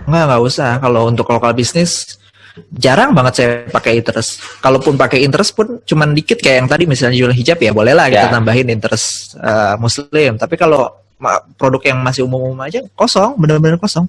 Nggak usah. Kalau untuk lokal bisnis jarang banget saya pakai interest. Kalaupun pakai interest pun cuman dikit kayak yang tadi misalnya jual hijab ya bolehlah kita tambahin interest muslim. Tapi kalau produk yang masih umum-umum aja kosong, benar-benar kosong.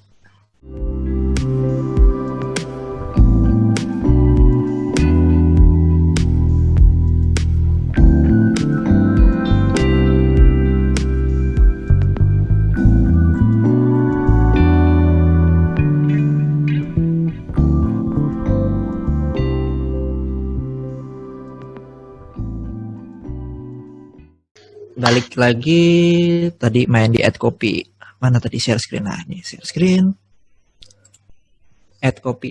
Balik lagi tadi main di AdCopy. Mana tadi share screen? Nah, ini share screen. AdCopy.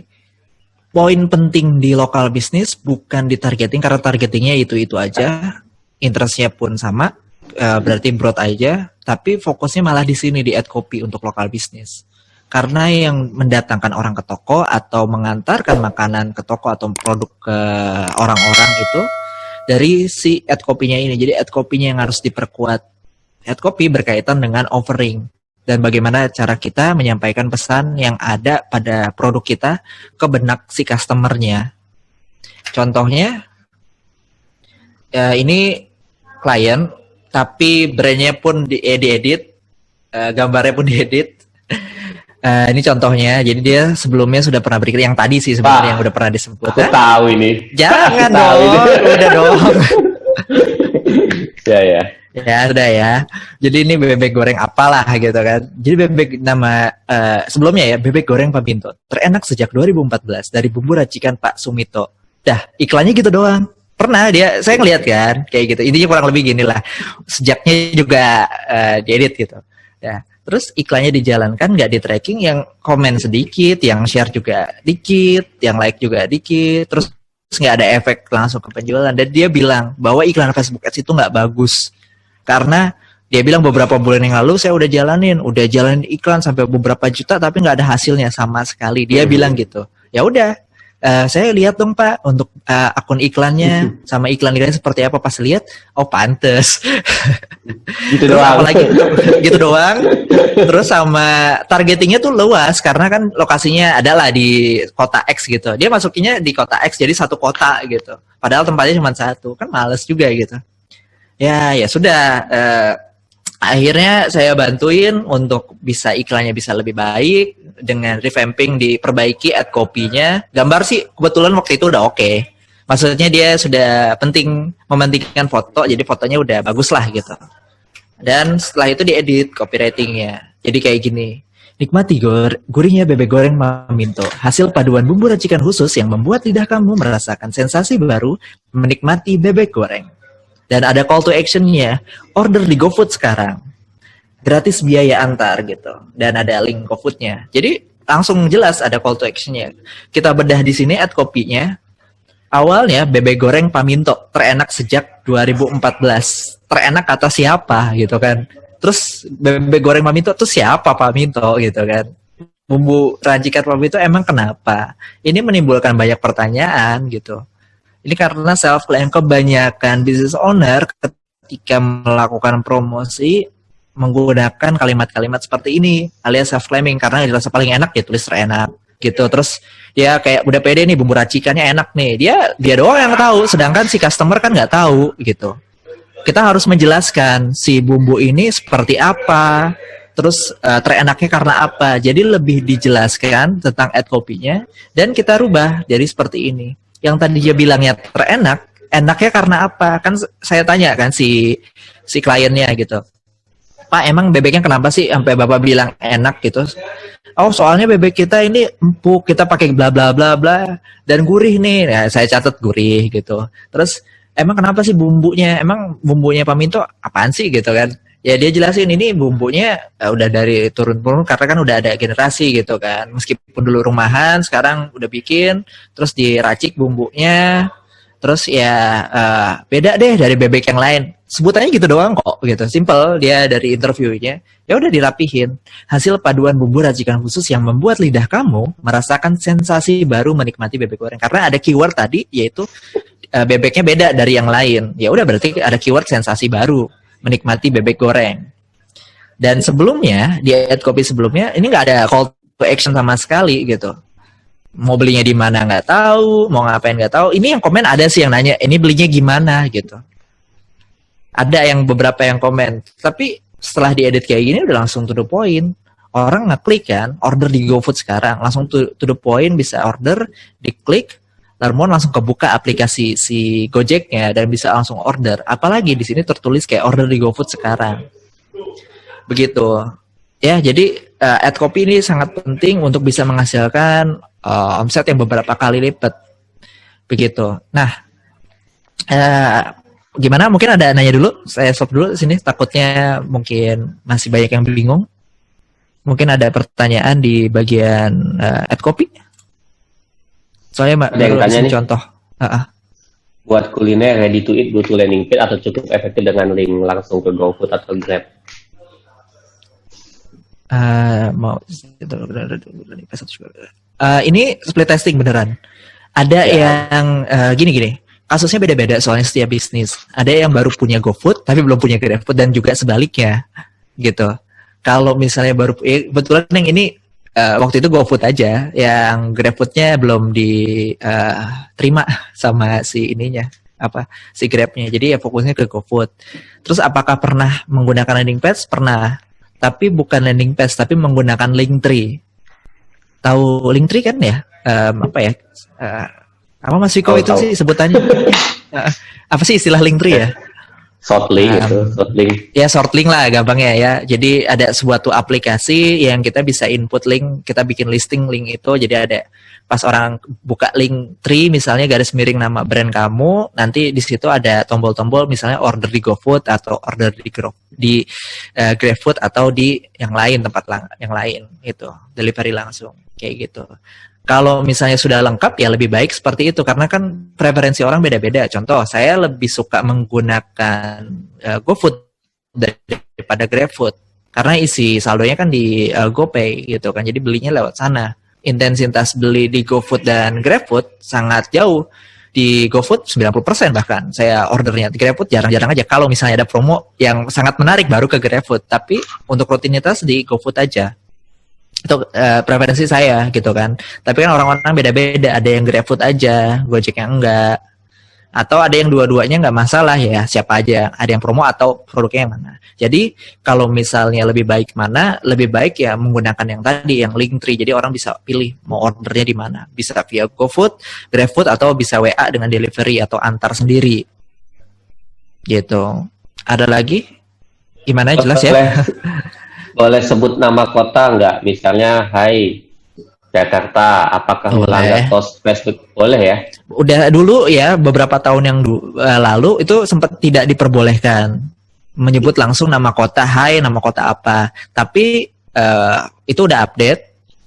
Poin penting di lokal bisnis bukan di targeting karena targetingnya itu aja. Interestnya pun sama, berarti broad aja. Tapi fokusnya malah di sini di AdCopy untuk lokal bisnis. Karena yang mendatangkan orang ke toko atau mengantarkan makanan ke toko atau produk ke orang-orang itu dari si AdCopy-nya ini. Jadi AdCopy-nya yang harus diperkuat. AdCopy berkaitan dengan offering dan bagaimana cara kita menyampaikan pesan yang ada pada produk kita ke benak si customer-nya. Contohnya, ya ini klien, tapi brand-nya pun diedit, gambarnya pun diedit. Ini contohnya, jadi dia sebelumnya sudah pernah berikir yang tadi sih sebenarnya yang udah pernah disebut. Aku tahu ini. Jangan dong, udah dong. Ya. Ya sudah ya. Jadi ini bebek goreng apalah gitu kan. Jadi bebek nama sebelumnya ya bebek goreng Pak Binto. Terenak sejak 2014 dari bumbu racikan Pak Sumito. Dah iklannya gitu doang. Pernah saya ngeliat kan kayak gitu. Intinya kurang lebih gini lah. Sejaknya juga diedit gitu. Ya. Terus iklannya dijalankan, nggak di tracking, yang komen sedikit, yang share juga dikit, yang like juga dikit, terus nggak ada efek langsung ke penjualan. Dan dia bilang bahwa iklan Facebook Ads itu nggak bagus. Karena dia bilang beberapa bulan yang lalu saya udah jalanin iklan sampai beberapa juta tapi nggak ada hasilnya sama sekali. Dia bilang gitu. Ya udah. Saya lihat dong Pak untuk akun iklannya sama iklan-iklannya seperti apa, pas lihat oh pantes gitu doang. Apalagi gitu doang. Terus sama targetingnya tuh luas karena kan lokasinya adalah di kota X gitu. Dia masukinnya di kota X jadi satu kota gitu. Padahal tempatnya cuma satu, kan males juga gitu. Ya sudah. Akhirnya saya bantuin untuk bisa iklannya bisa lebih baik dengan revamping, diperbaiki AdCopy-nya. Gambar sih kebetulan waktu itu udah oke. Maksudnya dia sudah mementingkan foto, jadi fotonya udah bagus lah gitu. Dan setelah itu diedit copywriting-nya. Jadi kayak gini. Nikmati gurihnya bebek goreng Maminto. Hasil paduan bumbu racikan khusus yang membuat lidah kamu merasakan sensasi baru menikmati bebek goreng. Dan ada call to action-nya, order di GoFood sekarang. Gratis biaya antar gitu. Dan ada link GoFood-nya. Jadi langsung jelas ada call to action-nya. Kita bedah di sini AdCopy-nya. Awalnya bebek goreng Paminto, terenak sejak 2014. Terenak kata siapa gitu kan. Terus bebek goreng Paminto tuh siapa Paminto gitu kan. Bumbu racikan Paminto emang kenapa? Ini menimbulkan banyak pertanyaan gitu. Ini karena self-claim kebanyakan business owner ketika melakukan promosi menggunakan kalimat-kalimat seperti ini alias self-claiming karena dirasa paling enak ya tulis terenak gitu. Terus dia kayak udah pede nih bumbu racikannya enak nih. Dia doang yang tahu, sedangkan si customer kan nggak tahu gitu. Kita harus menjelaskan si bumbu ini seperti apa, terus terenaknya karena apa. Jadi lebih dijelaskan tentang AdCopy-nya dan kita rubah jadi seperti ini. Yang tadi dia bilangnya terenak, enaknya karena apa? Kan saya tanya kan si kliennya gitu. Pak, emang bebeknya kenapa sih sampai Bapak bilang enak gitu? Oh, soalnya bebek kita ini empuk, kita pakai bla bla bla bla dan gurih nih. Ya, saya catat gurih gitu. Terus emang kenapa sih bumbunya? Emang bumbunya Paminto apaan sih gitu kan? Ya dia jelasin ini bumbunya udah dari turun-turun karena kan udah ada generasi gitu kan. Meskipun dulu rumahan, sekarang udah bikin, terus diracik bumbunya, terus ya beda deh dari bebek yang lain. Sebutannya gitu doang kok gitu, simple dia dari interviewnya. Ya udah dirapihin. Hasil paduan bumbu racikan khusus yang membuat lidah kamu merasakan sensasi baru menikmati bebek goreng. Karena ada keyword tadi yaitu bebeknya beda dari yang lain. Ya udah berarti ada keyword sensasi baru menikmati bebek goreng. Dan sebelumnya di AdCopy sebelumnya ini nggak ada call action sama sekali gitu. Mau belinya di mana nggak tahu, mau ngapain nggak tahu. Ini yang komen ada sih yang nanya, ini belinya gimana gitu. Ada yang beberapa yang komen, tapi setelah diedit kayak gini udah langsung to the point. Orang ngeklik kan, order di GoFood sekarang, langsung to the point, bisa order, diklik, lalu langsung kebuka aplikasi si Gojeknya dan bisa langsung order. Apalagi di sini tertulis kayak order di GoFood sekarang. Begitu. Ya, jadi AdCopy ini sangat penting untuk bisa menghasilkan omset yang beberapa kali lipat. Begitu. Nah, gimana? Mungkin ada nanya dulu. Saya stop dulu di sini. Takutnya mungkin masih banyak yang bingung. Mungkin ada pertanyaan di bagian AdCopy. Soalnya baru kasih contoh. Buat kuliner ready to eat butuh landing page atau cukup efektif dengan link langsung ke GoFood atau Grab? Ini split testing beneran. Ada yang gini. Kasusnya beda-beda soalnya setiap bisnis. Ada yang baru punya GoFood tapi belum punya GrabFood dan juga sebaliknya, gitu. Kalau misalnya baru, kebetulan yang ini waktu itu GoFood aja, yang GrabFoodnya belum diterima sama si ininya, si Grabnya. Jadi ya fokusnya ke GoFood. Terus apakah pernah menggunakan landing page? Pernah. Tapi bukan landing page, tapi menggunakan Linktree. Tahu Linktree kan ya? Apa Mas Viko itu sih sebutannya? Apa sih istilah Linktree ya? Shortlink shortlink. Ya shortlink lah gampangnya ya. Jadi ada suatu aplikasi yang kita bisa input link, kita bikin listing link itu. Jadi ada pas orang buka Linktree misalnya garis miring nama brand kamu, nanti di situ ada tombol-tombol misalnya order di GoFood atau order di GrabFood atau di yang lain yang lain itu delivery langsung kayak gitu. Kalau misalnya sudah lengkap ya lebih baik seperti itu karena kan preferensi orang beda-beda. Contoh, saya lebih suka menggunakan GoFood daripada GrabFood karena isi saldonya kan di GoPay gitu kan. Jadi belinya lewat sana. Intensitas beli di GoFood dan GrabFood sangat jauh. Di GoFood 90% bahkan saya ordernya. Di GrabFood jarang-jarang aja. Kalau misalnya ada promo yang sangat menarik baru ke GrabFood. Tapi untuk rutinitas di GoFood aja. Itu preferensi saya gitu kan. Tapi kan orang-orang beda-beda. Ada yang GrabFood aja, Gojek yang enggak. Atau ada yang dua-duanya enggak masalah ya, siapa aja. Ada yang promo atau produknya yang mana. Jadi kalau misalnya lebih baik mana, lebih baik ya menggunakan yang tadi, yang Linktree. Jadi orang bisa pilih mau ordernya di mana. Bisa via GoFood, GrabFood, atau bisa WA dengan delivery atau antar sendiri. Gitu. Ada lagi? Gimana jelas ya? Boleh sebut nama kota nggak? Misalnya, Hai Jakarta, apakah melanggar Facebook? Boleh ya? Udah dulu ya, beberapa tahun yang lalu itu sempat tidak diperbolehkan menyebut langsung nama kota, Hai nama kota apa. Tapi itu udah update,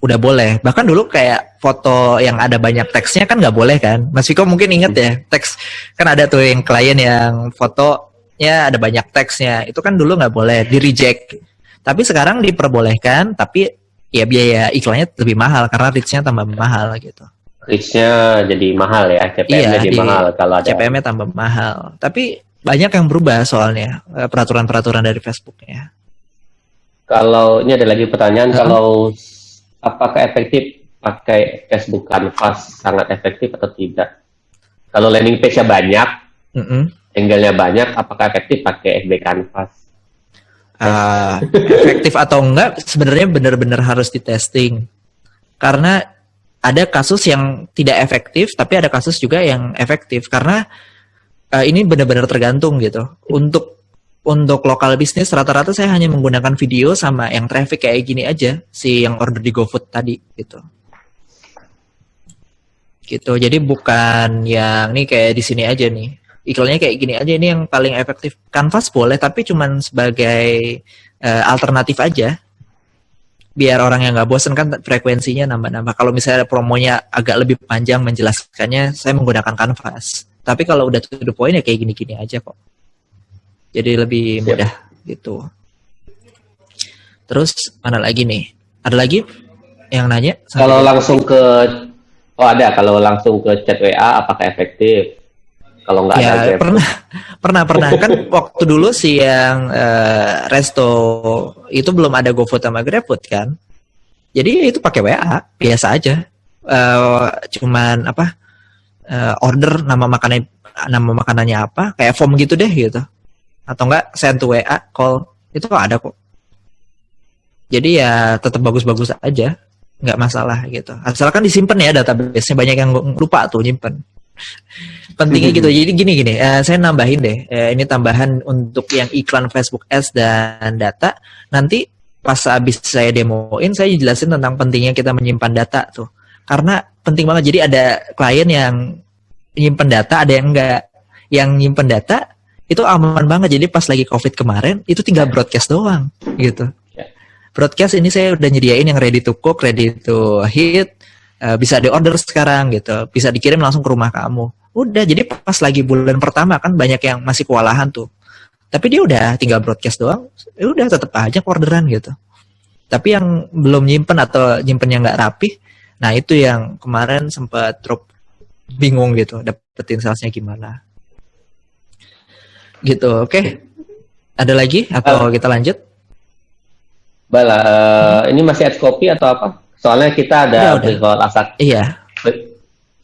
udah boleh. Bahkan dulu kayak foto yang ada banyak teksnya kan nggak boleh kan? Mas Viko mungkin inget ya, teks kan ada tuh yang klien yang fotonya ada banyak teksnya. Itu kan dulu nggak boleh, di-reject. Tapi sekarang diperbolehkan, tapi ya biaya iklannya lebih mahal karena reach-nya tambah mahal gitu. Reach-nya jadi mahal ya, CPM-nya jadi mahal kalau ada. CPM-nya tambah mahal. Tapi banyak yang berubah soalnya peraturan-peraturan dari Facebook-nya. Kalau ini ada lagi pertanyaan, kalau apakah efektif pakai Facebook Canvas, sangat efektif atau tidak? Kalau landing page-nya banyak, angle-nya banyak, apakah efektif pakai FB Canvas? Efektif atau enggak sebenarnya benar-benar harus di testing karena ada kasus yang tidak efektif tapi ada kasus juga yang efektif karena ini benar-benar tergantung gitu. Untuk lokal bisnis rata-rata saya hanya menggunakan video sama yang traffic kayak gini aja si yang order di GoFood tadi gitu. Jadi bukan yang nih kayak di sini aja nih. Iklannya kayak gini aja, ini yang paling efektif. Canvas boleh, tapi cuman sebagai alternatif aja. Biar orang yang nggak bosen kan frekuensinya nambah-nambah. Kalau misalnya promonya agak lebih panjang menjelaskannya, saya menggunakan Canvas. Tapi kalau udah to the point ya kayak gini-gini aja kok. Jadi lebih mudah gitu. Terus mana lagi nih? Ada lagi yang nanya? Kalau langsung ke, kalau langsung ke chat WA apakah efektif? Kalau nggak ya, ada pernah kan waktu dulu si yang resto itu belum ada GoFood sama GrabFood kan. Jadi itu pakai WA biasa aja. Cuman apa? Order nama makanannya apa? Kayak form gitu deh gitu. Atau enggak send to WA, call. Itu ada kok. Jadi ya tetap bagus-bagus aja. Nggak masalah gitu. Asalkan disimpan ya database-nya, banyak yang lupa tuh nyimpen. Pentingnya gitu. Jadi gini, saya nambahin deh. Ini tambahan untuk yang iklan Facebook Ads dan data. Nanti pas habis saya demoin, saya jelasin tentang pentingnya kita menyimpan data tuh. Karena penting banget. Jadi ada klien yang nyimpen data, ada yang enggak. Yang nyimpen data itu aman banget. Jadi pas lagi COVID kemarin, itu tinggal broadcast doang gitu. Broadcast ini saya udah nyediain yang ready to cook, ready to heat, bisa di-order sekarang gitu, bisa dikirim langsung ke rumah kamu. Udah, jadi pas lagi bulan pertama kan banyak yang masih kewalahan tuh. Tapi dia udah tinggal broadcast doang, ya udah tetap aja orderan gitu. Tapi yang belum nyimpen atau nyimpennya nggak rapih, nah itu yang kemarin sempat drop, bingung gitu, dapetin salesnya gimana. Gitu, oke. Ada lagi atau kita lanjut? Bala, ini masih ads copy atau apa? Soalnya kita ada call asak. Iya.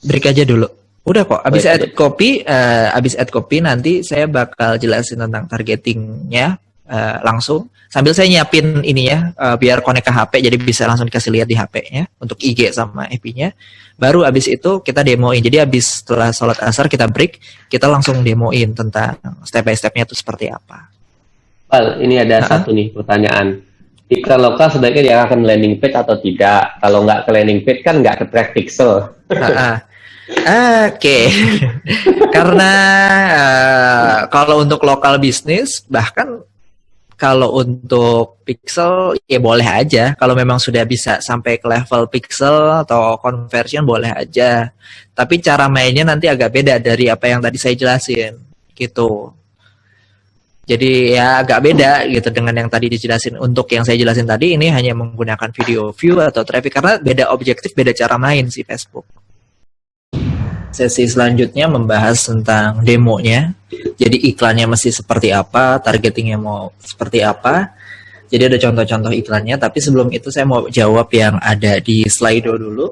Break aja dulu. Udah kok. Abis ad copy nanti saya bakal jelasin tentang targetingnya langsung. Sambil saya nyiapin ini ya, biar connect ke HP, jadi bisa langsung dikasih lihat di HP-nya untuk IG sama FB-nya. Baru abis itu kita demoin. Jadi abis setelah sholat asar kita break, kita langsung demoin tentang step by step-nya itu seperti apa. Bal, ini ada satu nih pertanyaan. Iklan lokal sebaiknya dia akan landing page atau tidak? Kalau nggak ke landing page kan nggak ke track pixel. Oke. Karena kalau untuk lokal bisnis, bahkan kalau untuk pixel ya boleh aja. Kalau memang sudah bisa sampai ke level pixel atau conversion boleh aja. Tapi cara mainnya nanti agak beda dari apa yang tadi saya jelasin gitu. Jadi ya agak beda gitu dengan yang tadi dijelasin. Untuk yang saya jelasin tadi ini hanya menggunakan video view atau traffic, karena beda objektif, beda cara main si Facebook. Sesi selanjutnya membahas tentang demonya. Jadi iklannya mesti seperti apa, targetingnya mau seperti apa. Jadi ada contoh-contoh iklannya, tapi sebelum itu saya mau jawab yang ada di Slido dulu.